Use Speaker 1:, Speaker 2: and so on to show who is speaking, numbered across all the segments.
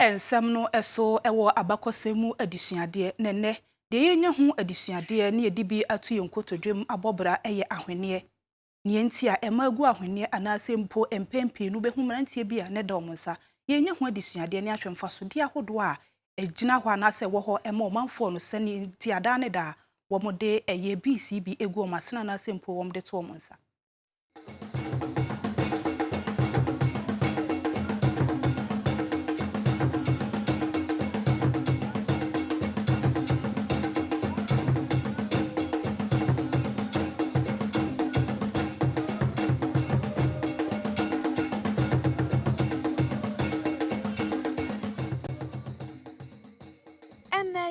Speaker 1: ensem no eso ewo abakosemu adisuade nene de yenya ho adisuade ne yedibi atu yenkotodwem abobra eye ahwene ne ntia emagu ahwene anase mpo empempe no behumantie bia ne domonsa yenya ho adisuade ne ahwemfaso dia hodo a egina ho anase wo ho ema omanfo no sene tiada ne da womode eye BCB egu omasena anase mpo womde to omonsa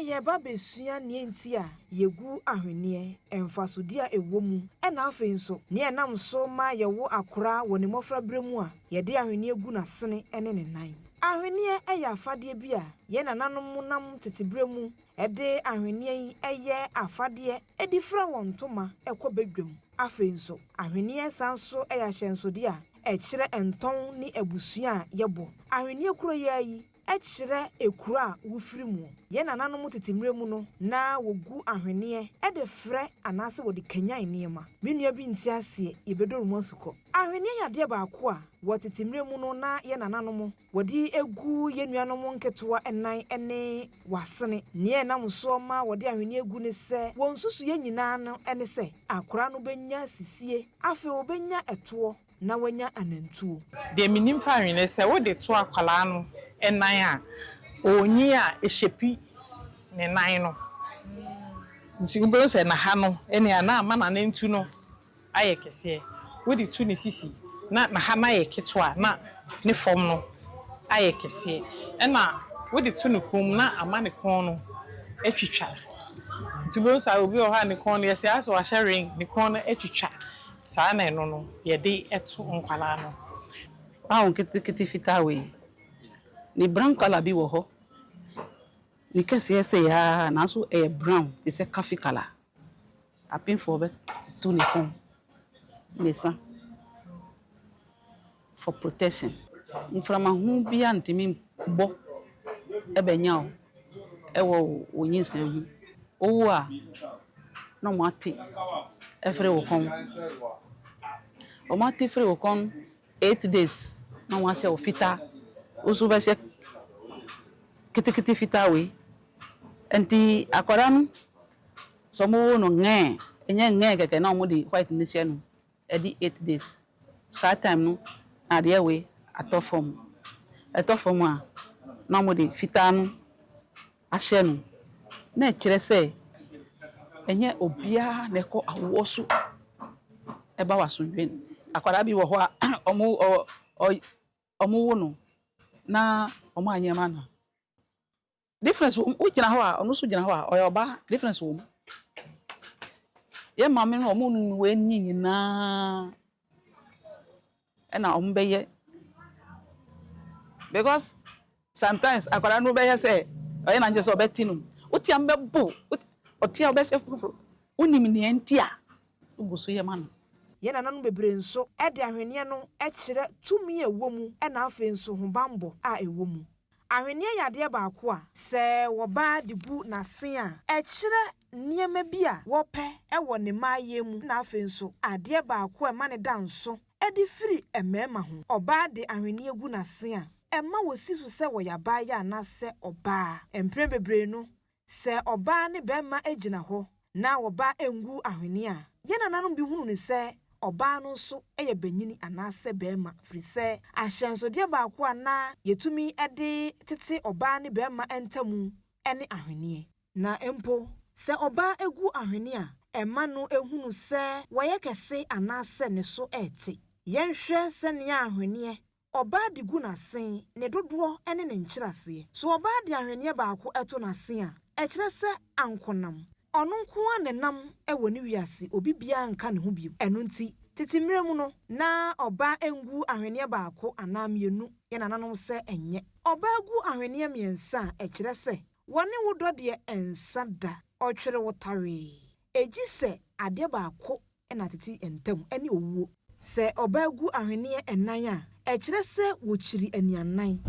Speaker 2: Yeba besua ne ntia yegu ahwene emfasodi a ewomu ena afa nso ne enam so ma yewo akora woni mofra bremu a yede ahwene egu na sene ene ne nan ahwene eye afade bi a ye nananom nam tetebremu ede ahwene eye afade edi fra won toma ekobedwam afa nso ahwene sanso eye ahyensode a ekire enton ni abusua a yebo ahwene kuro yayi echire ekura wufiri mu ye nananom tetemre mu no na wogu ahwene de frɛ anase wodi kanyan niema menua bi ntiase yebedoru masuko ahwene yade baako a wotetemre mu no na ye nananom wodi egu ye nuanom nketewa enan ene wasene ne nam so ma wodi ahwene egu ne sɛ wonsusu ye nyina no ene sɛ akora no benya sisie afi obenya ɛtoɔ na wanya anantuo
Speaker 3: de minim fa ahwene sɛ wode to akwala no enan a onyi a ehyepi ne nan no nsigbo se na ha no ene ana ama na ntu no aye kese wodi tu ne sisi na ha na aye ketwa na ne fom no aye kese ena wodi tu ne kom na ama ne kon no etwitwa nsigbo sa obi o ha ne kon no yesi aso a sharing ne kon no etwitwa sa na eno no ye de eto nkwala no
Speaker 4: awon kete fitawe ni brown color bi wo ho ni kese ese ya na so brown ti se coffee color apin for be to ni kon nesa for protection inframa hu bi antimi bo ebenya o ewo onyinsan hu owo a no mate efre wo kon o mate free wo kon 8 days na wa se o fita usu be se kete fita we enti akora no so mo no nge enye keke na mo di white ni se no e di 8 days start time no na de we atofom a na mo di fita no ahye no na kire se enye obia na ko awoso e ba waso dwen akora bi wo ho a omo wo no na omo anyema na difference wo gina ho a ono so gina ho a oyoba difference wo ye mame no omo nu we nyina na omo beye because sometimes akwara no beye say oye na nje so beti no otia mbebo otia obese fufuru unim ne entia uguso ye ma no
Speaker 2: ye nananom bebre nso ede ahwene no ekire tumi ewomu na afa nso ho bambo a ewomu ahwene yade baako a se woba digu na sen a ekire niema bi a wope ewo ne maaye mu na afa nso ade baako e ma ne danso ede firi emema ho oba de ahwene egu na sen a emma wosisu se wo yaba ya na se oba empre bebre no se oba ne bema egina ho na woba engu ahwene a ye nananom bi hunu ne se oba no so eye banyini anase bema frise ahyensode baako ana yetumi ede tete oba ne bema entamu ene ahwene na empo se oba egu ahwene a ema no ehunu se woye kese anase ne so ete yenhwe se ne ahwene oba de gu na sen ne dodo ene ne nkyirase so oba de ahwene baako eto na sen a ekire se ankonam ono nko anenam ewo ne wiase obi bia nka ne ho bi eno nti tetimre mu no na oba engu ahwene baako anamienu ye nananom se enye oba egu ahwene miensa ekire se wone wodo de ensada otwere wotawe eji se ade baako na teti entam ene owuo se oba egu ahwene enan a ekire se wochiri anianan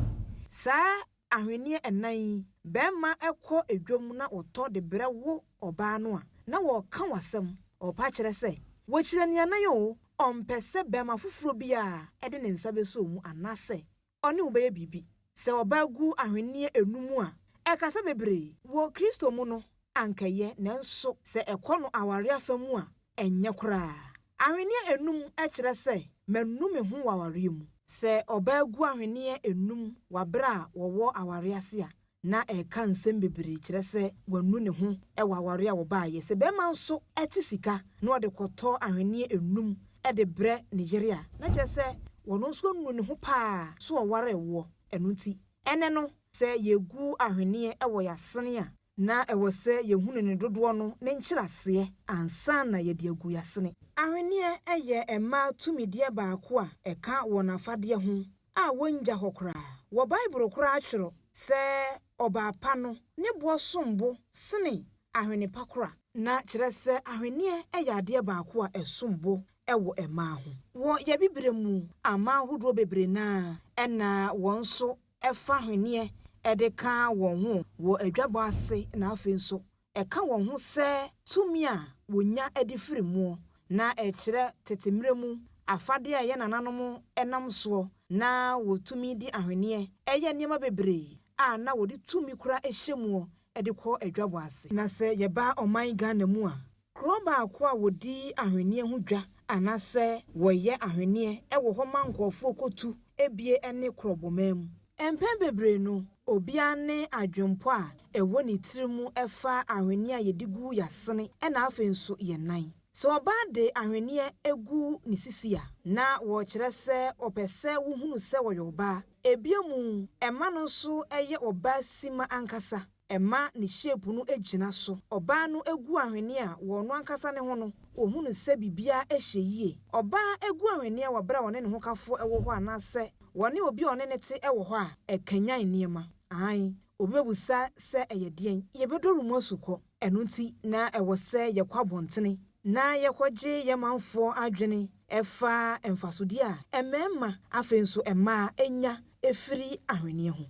Speaker 2: sa ahwenneɛ ɛnan bɛrima ɛkɔ edwom na ɔtɔ de brɛ wo ɔbaa no a na wɔka wasɛm ɔpa kyerɛ sɛ wɔkyerɛ nea nan o ɔmpɛ sɛ bɛrima foforɔ bi a ɛde ne nsa bɛsɔ mu anaasɛ ɔne wo bɛyɛ biribi sɛ ɔbaa gu ahwenneɛ enum a ɛkasa bebree wɔ Kristo mu no ankɛyɛ nanso sɛ ɛkɔ no aware afa mu a ɛnyɛ koraa ahwenneɛ enum ɛkyerɛ sɛ manu me ho wɔ aware mu sɛ ɔbaa gu ahwenneɛ enum wabere a wɔwɔ aware ase a na ɛka nsɛm bebree kyerɛ sɛ wanu ne ho ɛwɔ aware a wɔbaayɛ sɛ bɛrima nso ɛte sika na ɔde kɔtɔ ahwenneɛ enum ɛde brɛ ne yere a na kyerɛ sɛ wɔno nso anu ne ho paa so ɔware ɛwɔ ɛno nti ɛnɛ no sɛ yɛgu ahwenneɛ ɛwɔ yasene a na ɛwɔ sɛ yɛhunu ne dodoɔ no ne nkyerɛaseɛ ansa na yɛde agu yasene ahwenneɛ ɛyɛ ɛma tumideɛ baako a ɛka wɔ n'afadeɛ ho a wɔngya hɔ koraa wɔ Bible koraa atwerɛ sɛ ɔbaapa no ne boɔ sombo sene ahwene pa kora na kyerɛ sɛ ahwenneɛ ɛyɛ adeɛ baako a ɛsombo ɛwɔ ɛmaa ho wɔ yɛbibire mu ama ahodoɔ bebree naa ɛna wɔn nso ɛfa ahwenneɛ ɛde ka wɔn ho wɔ adwabɔ ase na afei nso ɛka wɔn ho sɛ tumi a wonya ɛde firi mu na ɛkyerɛ tetemmerɛ mu afade a yɛ nananom ɛnam soɔ na wɔtumi di ahwenneɛ ɛyɛ nneɛma bebree a na wɔde tumi kora ɛhyɛ mu ɛde kɔ adwabɔ ase na sɛ yɛba ɔman Ghana mu a kuro baako a wɔdi ahwenneɛ ho dwa anaasɛ wɔyɛ ahwenneɛ ɛwɔ hɔ ma nkɔɔfoɔ kɔtu ebie ɛne korɔbɔmaa mu ɛmpɛn bebree no obia ne adwempo a ɛwɔ ne tiri mu ɛfa ahwenneɛ a yɛde gu yasene ɛna afei nso yɛ nan sɛ ɔbaa de ahwenneɛ egu ne sisi a na wɔkyerɛ sɛ ɔpɛ sɛ wohunu sɛ wɔyɛ ɔbaa ebia mu ɛma no nso ɛyɛ ɔbaa sima ankasa ɛma ne shape no egyina so ɔbaa no egu ahwenneɛ a wɔn no ankasa ne ho no ohunu sɛ bibia ɛhyɛ yie ɔbaa egu ahwenneɛ wɔ bere a wɔne ne ho kafo ɛwɔ hɔ anaasɛ wɔne obi ɔne ne te ɛwɔ hɔ a ɛkanyan nneɛma ahan obi abusa sɛ ɛyɛ deɛn yɛbɛdɔ rumu asukɔ ɛno nti na ɛwɔ sɛ yɛkɔ abɔntene na yɛkɔgye yɛmanfoɔ adwene ɛfa mfasodeɛ a ɛmɛɛma afei nso ɛmaa ɛnya efiri ahwenneɛ ho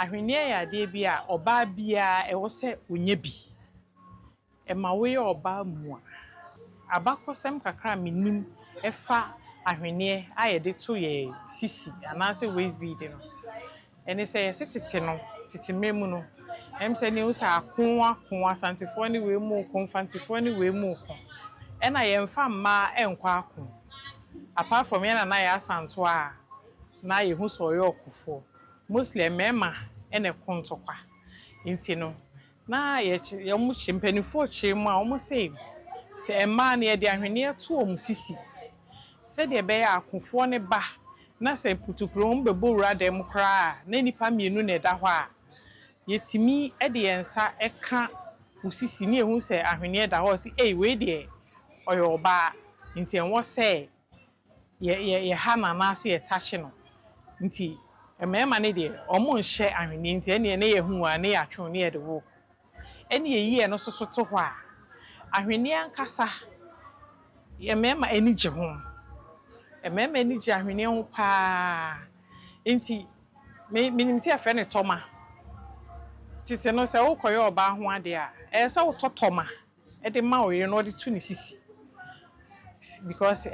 Speaker 3: ahwenneɛ yɛ adeɛ bi a ɔbaa biara ɛwɔ sɛ onye bi ɛma woyɛ ɔbaa mu a abakɔsɛm kakra menim ɛfa ahwenneɛ a yɛde to yɛ sisi anaasɛ waist bead no ɛne sɛ yɛse tete no tete mmerɛ mu no ɛm sɛ ne wo sɛ ako asantefoɔ ne wei mu ko mfantefoɔ ne wei mu ko ɛna yɛmfa mmaa ɛnkɔ ako apart from yɛn na yɛ asanto a na yɛhu sɛ ɔyɛ ɔkofoɔ mostly mmarima ɛna ɛko ntɔkwa nti no na yɛmu mpanimfoɔ kyerɛ mu a wɔn sɛ mmaa no yɛde ahwenneɛ to wɔn sisi sɛdeɛ ɛbɛyɛ akofoɔ ne ba na sɛ putupuro wɔn bɛbɔ wura dɛm mu koraa na nipa mmienu na ɛda hɔ a yɛtumi ɛde yɛn nsa ɛka osisi ne ehu sɛ ahwenneɛ da hɔ sɛ wei deɛ ɔyɛ ɔbaa nti ɛwɔ sɛ yɛ ha na anaasɛ yɛ takye no nti mmarima ne deɛ ɔmo nhyɛ ahwenneɛ nti ɛne ne yɛ hu a ne yɛ atwe ne yɛ de wo ɛne yɛ no soso to hɔ a ahwenneɛ ankasa yɛ mmarima ani gye ho mmarima ani gye ahwenneɛ ho paa nti menim sɛ yɛfrɛ ne tɔma tete no sɛ wokɔyɛ ɔbaa ho ade a ɛyɛ sɛ wotɔ tɔma ɛde ma ɔyere no ɔde to ne sisi because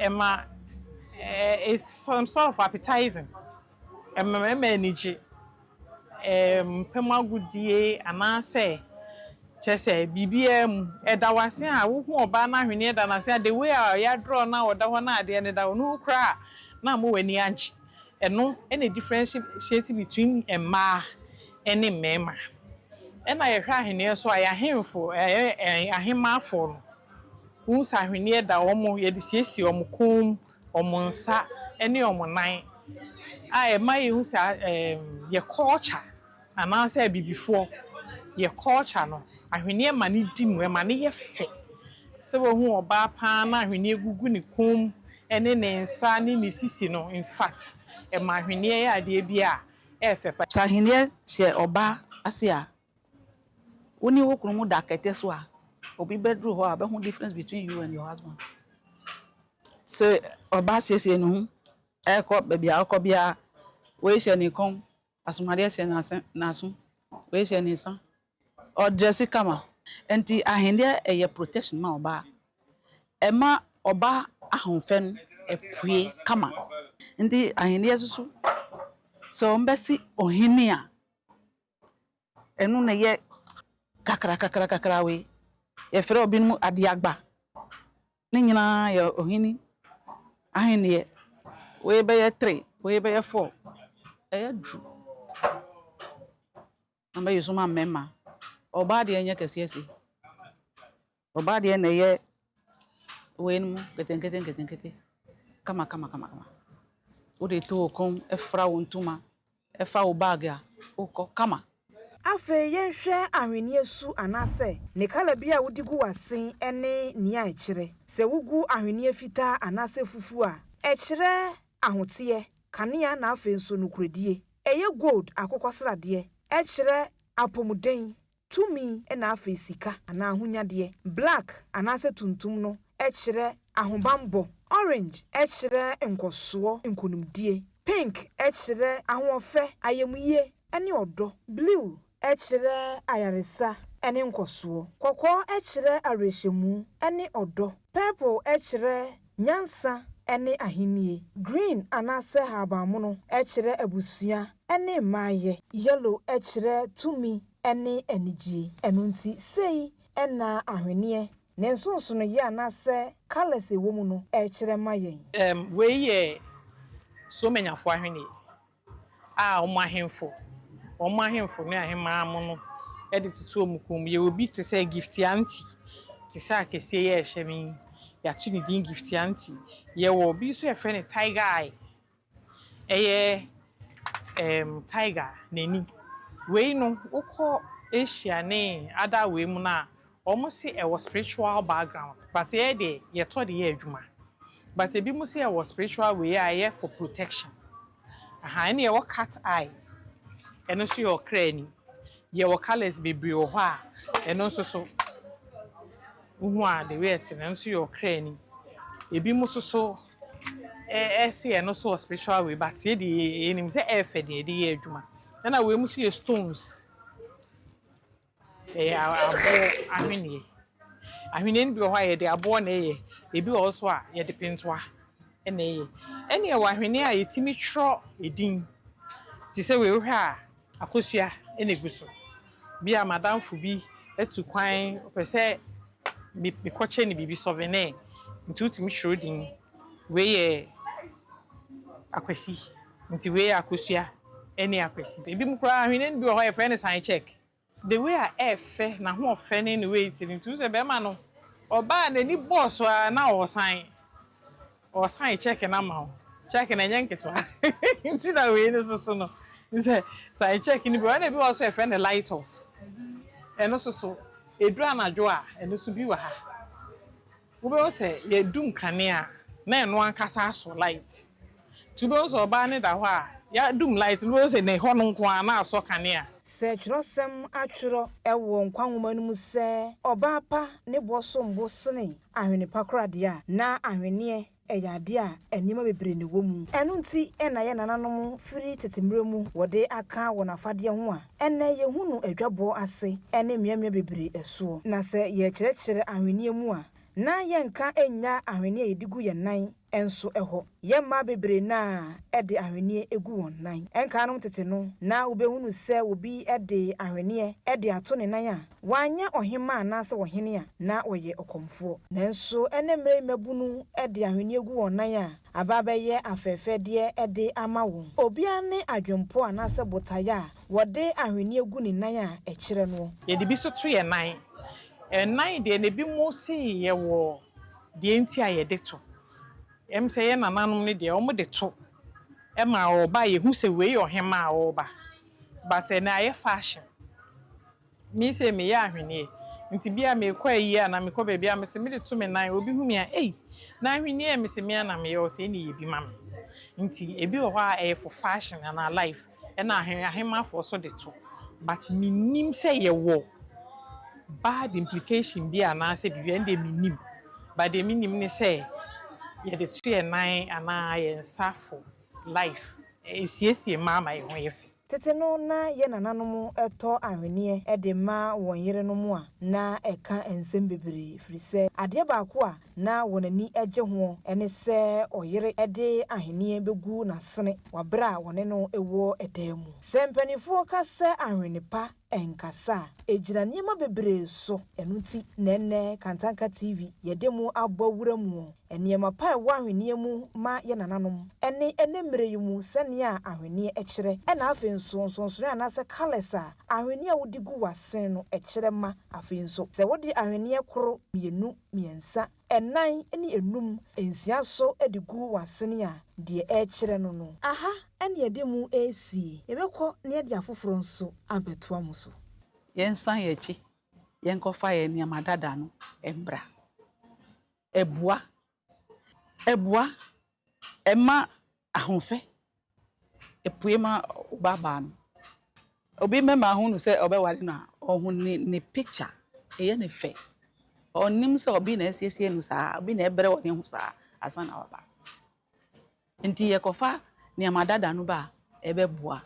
Speaker 3: it's some sort of appetizing mmarima ani gye mpɛm agudie anaasɛ kyerɛ sɛ biribiara mu ɛda wase a wohu ɔbaa no ahwenneɛ da nase a the way a yɛadrɔ na ɔda hɔ na adeɛ ne da hɔ no koraa na mo w'ani agye ɛno ɛna differentiate between mmaa ɛne mmarima ɛna yɛhwɛ ahwenneɛ so a yɛahemfo ahemaafo no wohu sɛ ahwenneɛ da wɔn yɛde siesie wɔn kɔn wɔn nsa ɛne wɔn nan a ɛma yɛhu sɛ yɛ culture anaasɛ bibifoɔ yɛ culture no ahwenneɛ ma ne di mu ma ne yɛ fɛ sɛ wohu ɔbaa paa na ahwenneɛ gugu ne kɔn ɛne ne nsa ne ne sisi no in fact ɛma ahwenneɛ yɛ adeɛ bi a ɛfɛ pa
Speaker 4: sɛ ahwenneɛ hyɛ ɔbaa ase a woni wo kunu mu da kɛtɛ so a obi bɛduru hɔ a bɛhu difference between you and your husband sɛ ɔbaa siesie ne ho ɛkɔ baabi a ɔkɔ bia woehyɛ ne kɔn asomade se na so we se ni sa o dress kama enti ahende eye protection ma oba ema oba ahonfe no epue kama enti ahende so so mbesi ohini a enu na ye kakra we ye fere obi mu ade agba ni nyina ye ohini ahene ye we be ye 3 we be ye 4 eye dru amba yusuma mema oba de enye kese oba de na ye we nu keten kama o de to kom efra wontuma efa wo bag a ukọ kama
Speaker 2: Afe yenhwe ahwenie su anase ne kala bia wodi gu wasen ene ni a ekire se wugu ahwenie fita anase fufu a ekire ahotie kanea na afe nso nukuredie eye gold akokosrade ekire apomuden tumi na afe sika ana ahunyade black anase tuntum no ekire ahobambo orange ekire nkoso nkonumdie pink ekire ahofe ayemuye ene odo blue ekire ayaresa ene nkoso kokọ ekire arehemu ene odo purple ekire nyansa ene ahenie green anase habamuno ekire abusua ene maye yellow ekire tumi ene eniji enunti sei ena ahwenie nensonso no ye anase colors ewomu no ekire mayen
Speaker 3: we ye so many for ahwenie omahemfo ne ahema amono editutu omukum ye obi te say gift auntie te say akese ye ehwemi ya tu ni din gift auntie ye wo obi so efe ne tiger eye eye tiger neni we no ukọ Asia ne ada we mu na omo se e was spiritual background but ye de ye to de ye adwuma but ebi mu se e was spiritual we ye for protection aha ne ye wo cat eye eno so your crane ye wo colors bebre wo ho a eno so uhu a the way it na so your crane ebi mu so say eno so spiritual way but ye de enim say e fe de ye adwuma na we mu so ye stones abo ahwene ni bi ho a ye de abo na ye ebi also a ye de pintoa na ye ene ye wa ahwene a yetimi tro edin ti se we hwe a akosua eneguso bia madam fu bi etu kwan opese bi koche ni bibi souvenir nti mi shrodin we ye akwasi nti we akosua ene akwasi ebi mu kra ahwene bi ho ye friend sign check the way a efe na ho ofe ne ni we ti nti se be ma no oba na ni boss na o sign check na ma check na nyanketo nti na we ni so no nse sign check ni bi na bi also a friend light off eno so edu anajo a eno so bi wa ha wo be say ye dum kane a na eno ankasa so light tu be so oba ne da ho a ya dum light wo say ne ho no nko a na aso kane a
Speaker 2: se chirosem atwiro ewo nkwanwoma no mu se oba pa ne boso mbo sene ahwene pakrade a na ahwene eyade a enima bebre ne womu enu nti ena ye nananom firi tetemre mu wode aka wonafade ho a ene ye hunu adwabo ase ene miamia bebre eso na se ye kyerɛkyerɛ ahwene mu a na ye nka enya ahwene edigu ye nan enso eho ye ma bebre na ede ahwene egu won nan enka no tete no na ubehunu se obi ede ahwene ede ato ne nan a wanya ohima na se wohene a na oye okomfo nanso ene mre mabunu ede ahwene egu won nan a ababa ye afefede ede ama won obi ane adwempo ana se botaya a wode ahwene egu ne nan a ekire no
Speaker 3: ye de bi so to ye nan nan de ne bi mu si ye wo de enti a ye de to em say ye nananom ne de omo de to e ma oba ye hu se we ohema oba but na ye fashion mi se me ya ahwene nti bia me kwa yi a na me kwa ba bia me te me de to me nan obi hu me a na ahwene me se me na me ye o se ni ye bi ma me nti ebi o ha e for fashion na life e na ahema for so de to but me nim say ye wo bad implication bi ana se bi ende me nim but de me nim ne say ye de to ye nan ana ye nsafo life esiesie mama ye ho ye fe
Speaker 2: tete no na ye nananom eto ahwene de ma won yere no mu a na eka ensem bebre frise ade baako a na wonani eje ho ene se oyere de ahwene begu na sene wabra wone no ewo edamu sempanifuo ka se ahwene pa enkasa ejira niema bebre so enunti nenne Kantanka TV yedemu abawura mu eniema pa ewo ahwene mu ma ye nananom ene mre yimu senia ahwene ekire ena afi nso anase kalesa ahwene a wodi gu wasen no ekire ma afi nso se wodi ahwene koro mienu miensa enan eni enum ensia so edigu wasen a de ekire no aha ene yedemu esi yebekọ ne yedi afoforo nso abeto amuso
Speaker 4: yensan yechi yenkofa ye ni amadada no embra ebua ema ahonfe epuema baba no obi mema ahunu se obewari na ohun ni picture eye ne fe onim se obi na esiesie no saa obi na ebre woni hu saa asana waba nti yekofa ni amadada no ba ebebua